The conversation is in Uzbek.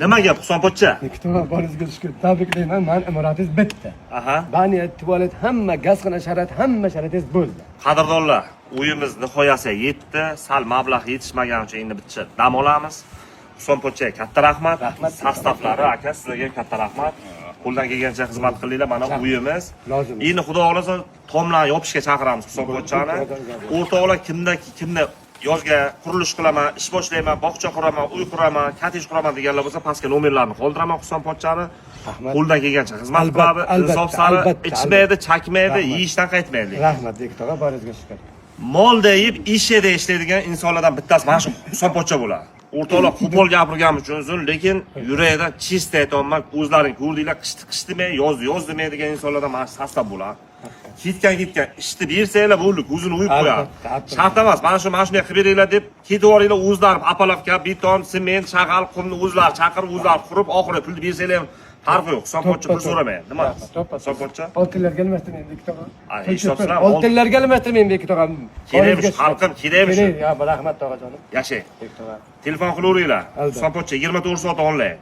Nima gap Husanpochcha? Nikitova boringizga shukur. Tabriklayman. Men imoratingiz bitta. Aha. Baniya, tualet, hamma gazxona sharoit, hamma sharoitingiz bo'ldi. Qadrdonlar, uyimiz nihoyasiga yetdi. Sal mablag' yetishmagani uchun endi bitta dam olamiz. Husanpochchaga katta rahmat. Sostavlari aka sizlarga katta rahmat. Qo'ldan kelgancha xizmat qilinglar. Mana uyimiz. Endi xudo xolasa tomlarni yopishga chaqiramiz Husanpochchani. O'rtoqlar kimda yozga qurilish qilaman, ish boshlayman, bog'cha quraman, uy quraman, kotej quraman deganlar bo'lsa, pastga nomerlarni qoldiraman Husanpochchani. Qo'ldan kelgancha xizmat qiladi. Insof sari ichmaydi, chakmaydi, yeyishdan qaytmaydi. Rahmat, Nikitova boringizga shukur. Molda yeb, ishida ishlaydigan insonlardan bittasi mana shu Husanpochcha bo'ladi. O'rtoqlar qo'pol gapirganim uchun uzun, lekin yuragidan chist aytolman, o'zlaring ko'rdinglar, qishti demay, yoz demaydigan insonlardan mana shu sostav bo'ladi. Ketgan ishni bersanglar bo'ldi, ko'zini uyib qo'yadi. Shart emas, mana shunday qilib beringlar deb ketaveringlar, o'zlari apalovka, beton, sement, shag'al, qumni o'zlari chaqirib, o'zlari qurib, oxirida pulni bersanglar ham farqi yo'q. Husanpochcha pul so'ramaydi. Nima? Husanpochcha? Oltinlarga almashtirmayman, Nikitova. Hisobsiz ham oltinlarga almashtirmayman, Nikitova. kerakmish, xalqim kerakmish. Ya, rahmat tog'ajonim. Yashang. Nikitova. Telefon qilaveringlar. Husanpochcha 24 soat onlayn.